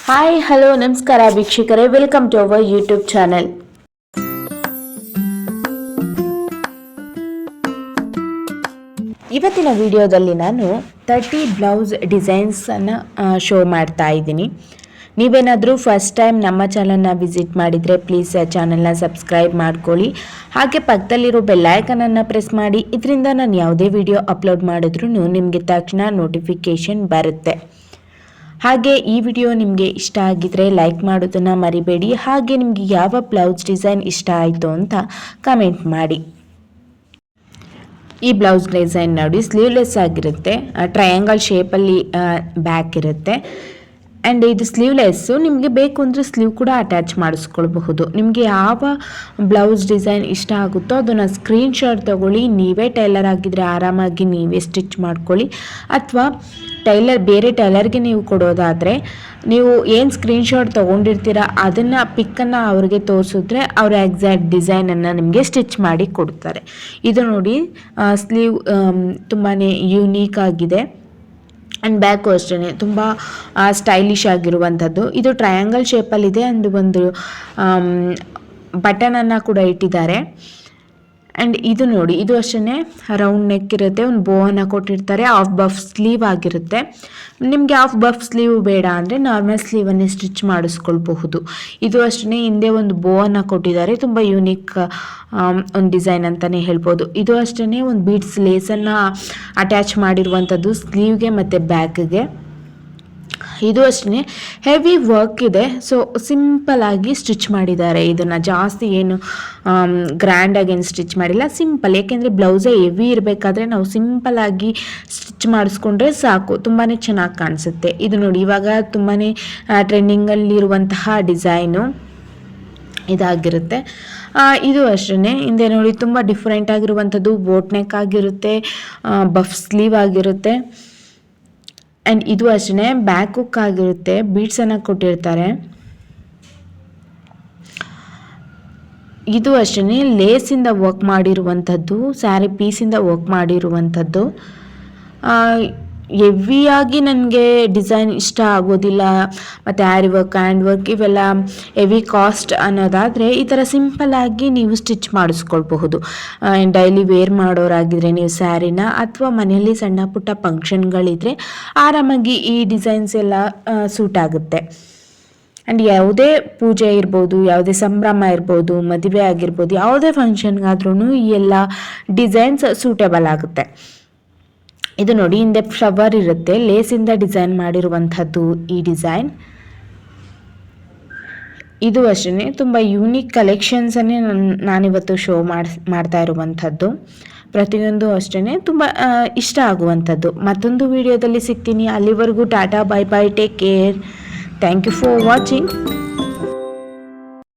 Hi hello ನಮಸ್ಕಾರ ವೀಕ್ಷಕರೇ, welcome to our YouTube channel. ಇವತ್ತಿನ ವಿಡಿಯೋದಲ್ಲಿ ನಾನು 30 ಬ್ಲೌಸ್ ಡಿಸೈನ್ಸನ್ನು ಶೋ ಮಾಡ್ತಾ ಇದ್ದೀನಿ. ನೀವೇನಾದರೂ ಫಸ್ಟ್ ಟೈಮ್ ನಮ್ಮ ಚಾನಲ್ನ ವಿಸಿಟ್ ಮಾಡಿದರೆ ಪ್ಲೀಸ್ ಚಾನಲ್ನ ಸಬ್ಸ್ಕ್ರೈಬ್ ಮಾಡ್ಕೊಳ್ಳಿ. ಹಾಗೆ ಪಕ್ಕದಲ್ಲಿರೋ ಬೆಲ್ಲೈಕನನ್ನು ಪ್ರೆಸ್ ಮಾಡಿ. ಇದರಿಂದ ನಾನು ಯಾವುದೇ ವಿಡಿಯೋ ಅಪ್ಲೋಡ್ ಮಾಡಿದ್ರೂ ನಿಮಗೆ ತಕ್ಷಣ ನೋಟಿಫಿಕೇಷನ್ ಬರುತ್ತೆ. ಹಾಗೆ ಈ ವಿಡಿಯೋ ನಿಮಗೆ ಇಷ್ಟ ಆಗಿದ್ರೆ ಲೈಕ್ ಮಾಡೋದನ್ನು ಮರಿಬೇಡಿ. ಹಾಗೆ ನಿಮಗೆ ಯಾವ ಬ್ಲೌಸ್ ಡಿಸೈನ್ ಇಷ್ಟ ಆಯಿತು ಅಂತ ಕಮೆಂಟ್ ಮಾಡಿ. ಈ ಬ್ಲೌಸ್ ಡಿಸೈನ್ ನೋಡಿ, ಸ್ಲೀವ್ಲೆಸ್ ಆಗಿರುತ್ತೆ, ಟ್ರಯಾಂಗಲ್ ಶೇಪಲ್ಲಿ ಬ್ಯಾಕ್ ಇರುತ್ತೆ. ಆ್ಯಂಡ್ ಇದು ಸ್ಲೀವ್ಲೆಸ್ಸು. ನಿಮಗೆ ಬೇಕು ಅಂದರೆ ಸ್ಲೀವ್ ಕೂಡ ಅಟ್ಯಾಚ್ ಮಾಡಿಸ್ಕೊಳ್ಬಹುದು. ನಿಮಗೆ ಯಾವ ಬ್ಲೌಸ್ ಡಿಸೈನ್ ಇಷ್ಟ ಆಗುತ್ತೋ ಅದನ್ನು ಸ್ಕ್ರೀನ್ಶಾಟ್ ತೊಗೊಳ್ಳಿ. ನೀವೇ ಟೈಲರ್ ಆಗಿದ್ದರೆ ಆರಾಮಾಗಿ ನೀವೇ ಸ್ಟಿಚ್ ಮಾಡ್ಕೊಳ್ಳಿ. ಅಥವಾ ಬೇರೆ ಟೈಲರ್ಗೆ ನೀವು ಕೊಡೋದಾದರೆ ನೀವು ಏನು ಸ್ಕ್ರೀನ್ಶಾಟ್ ತೊಗೊಂಡಿರ್ತೀರ ಅದನ್ನು ಪಿಕ್ಕನ್ನು ಅವ್ರಿಗೆ ತೋರಿಸಿದ್ರೆ ಅವರು ಎಕ್ಸಾಕ್ಟ್ ಡಿಸೈನನ್ನು ನಿಮಗೆ ಸ್ಟಿಚ್ ಮಾಡಿ ಕೊಡ್ತಾರೆ. ಇದು ನೋಡಿ, ಸ್ಲೀವ್ ತುಂಬಾ ಯೂನೀಕ್ ಆಗಿದೆ. ಆ್ಯಂಡ್ ಬ್ಯಾಕು ಅಷ್ಟೇ ತುಂಬ ಸ್ಟೈಲಿಶ್ ಆಗಿರುವಂಥದ್ದು. ಇದು ಟ್ರಯಾಂಗಲ್ ಶೇಪಲ್ಲಿದೆ. ಅಂಡ್ ಒಂದು ಬಟನನ್ನು ಕೂಡ ಇಟ್ಟಿದ್ದಾರೆ. ಆ್ಯಂಡ್ ಇದು ನೋಡಿ, ಇದು ಅಷ್ಟೇ ರೌಂಡ್ ನೆಕ್ ಇರುತ್ತೆ, ಒಂದು ಬೋವನ್ನು ಕೊಟ್ಟಿರ್ತಾರೆ, ಆಫ್ ಬಫ್ ಸ್ಲೀವ್ ಆಗಿರುತ್ತೆ. ನಿಮಗೆ ಆಫ್ ಬಫ್ ಸ್ಲೀವ್ ಬೇಡ ಅಂದರೆ ನಾರ್ಮಲ್ ಸ್ಲೀವನ್ನೇ ಸ್ಟಿಚ್ ಮಾಡಿಸ್ಕೊಳ್ಬಹುದು. ಇದು ಅಷ್ಟೇ ಹಿಂದೆ ಒಂದು ಬೋವನ್ನು ಕೊಟ್ಟಿದ್ದಾರೆ. ತುಂಬ ಯೂನಿಕ್ ಒಂದು ಡಿಸೈನ್ ಅಂತಲೇ ಹೇಳ್ಬೋದು. ಇದು ಅಷ್ಟೇ ಒಂದು ಬೀಡ್ಸ್ ಲೇಸನ್ನು ಅಟ್ಯಾಚ್ ಮಾಡಿರುವಂಥದ್ದು ಸ್ಲೀವ್ಗೆ ಮತ್ತು ಬ್ಯಾಕ್ಗೆ. ಇದು ಅಷ್ಟೇ ಹೆವಿ ವರ್ಕ್ ಇದೆ. ಸೊ ಸಿಂಪಲ್ಲಾಗಿ ಸ್ಟಿಚ್ ಮಾಡಿದ್ದಾರೆ. ಇದನ್ನು ಜಾಸ್ತಿ ಏನು ಗ್ರ್ಯಾಂಡಾಗಿ ಏನು ಸ್ಟಿಚ್ ಮಾಡಿಲ್ಲ, ಸಿಂಪಲ್. ಏಕೆಂದರೆ ಬ್ಲೌಸೇ ಹೆವಿ ಇರಬೇಕಾದ್ರೆ ನಾವು ಸಿಂಪಲ್ಲಾಗಿ ಸ್ಟಿಚ್ ಮಾಡಿಸ್ಕೊಂಡ್ರೆ ಸಾಕು, ತುಂಬಾ ಚೆನ್ನಾಗಿ ಕಾಣಿಸುತ್ತೆ. ಇದು ನೋಡಿ, ಇವಾಗ ತುಂಬಾ ಟ್ರೆಂಡಿಂಗಲ್ಲಿರುವಂತಹ ಡಿಸೈನು ಇದಾಗಿರುತ್ತೆ. ಇದು ಅಷ್ಟೇ ಹಿಂದೆ ನೋಡಿ, ತುಂಬ ಡಿಫ್ರೆಂಟ್ ಆಗಿರುವಂಥದ್ದು ಬೋಟ್ ನೆಕ್ ಆಗಿರುತ್ತೆ, ಬಫ್ ಸ್ಲೀವ್ ಆಗಿರುತ್ತೆ. ಆ್ಯಂಡ್ ಇದು ಅಷ್ಟೇ ಬ್ಯಾಕ್ ಹುಕ್ ಆಗಿರುತ್ತೆ, ಬೀಡ್ಸನ್ನು ಕೊಟ್ಟಿರ್ತಾರೆ. ಇದು ಅಷ್ಟೇ ಲೇಸಿಂದ ವರ್ಕ್ ಮಾಡಿರುವಂಥದ್ದು, ಸ್ಯಾರಿ ಪೀಸಿಂದ ವರ್ಕ್ ಮಾಡಿರುವಂಥದ್ದು. ಹೆವಿಯಾಗಿ ನನಗೆ ಡಿಸೈನ್ ಇಷ್ಟ ಆಗೋದಿಲ್ಲ, ಮತ್ತು ಆ್ಯರಿ ವರ್ಕ್, ಹ್ಯಾಂಡ್ ವರ್ಕ್ ಇವೆಲ್ಲ ಹೆವಿ ಕಾಸ್ಟ್ ಅನ್ನೋದಾದರೆ ಈ ಥರ ಸಿಂಪಲ್ಲಾಗಿ ನೀವು ಸ್ಟಿಚ್ ಮಾಡಿಸ್ಕೊಳ್ಬಹುದು. ಡೈಲಿ ವೇರ್ ಮಾಡೋರಾಗಿದ್ದರೆ ನೀವು ಸ್ಯಾರಿನ, ಅಥವಾ ಮನೆಯಲ್ಲಿ ಸಣ್ಣ ಪುಟ್ಟ ಫಂಕ್ಷನ್ಗಳಿದ್ರೆ ಆರಾಮಾಗಿ ಈ ಡಿಸೈನ್ಸ್ ಎಲ್ಲ ಸೂಟ್ ಆಗುತ್ತೆ. ಆ್ಯಂಡ್ ಯಾವುದೇ ಪೂಜೆ ಇರ್ಬೋದು, ಯಾವುದೇ ಸಂಭ್ರಮ ಇರ್ಬೋದು, ಮದುವೆ ಆಗಿರ್ಬೋದು, ಯಾವುದೇ ಫಂಕ್ಷನ್ಗಾದ್ರೂ ಈ ಎಲ್ಲ ಡಿಸೈನ್ಸ್ ಸೂಟೇಬಲ್ ಆಗುತ್ತೆ. ಇದು ನೋಡಿ, ಹಿಂದೆ ಫ್ಲವರ್ ಇರುತ್ತೆ, ಲೇಸಿಂದ ಡಿಸೈನ್ ಮಾಡಿರುವಂಥದ್ದು ಈ ಡಿಸೈನ್. ಇದು ಅಷ್ಟೇ ತುಂಬ ಯೂನಿಕ್ ಕಲೆಕ್ಷನ್ಸನ್ನೇ ನಾನಿವತ್ತು ಶೋ ಮಾಡ್ತಾ ಇರುವಂಥದ್ದು. ಪ್ರತಿಯೊಂದು ಅಷ್ಟೇ ತುಂಬ ಇಷ್ಟ ಆಗುವಂಥದ್ದು. ಮತ್ತೊಂದು ವಿಡಿಯೋದಲ್ಲಿ ಸಿಗ್ತೀನಿ. ಅಲ್ಲಿವರೆಗೂ tata, bye bye, take care. Thank you for watching.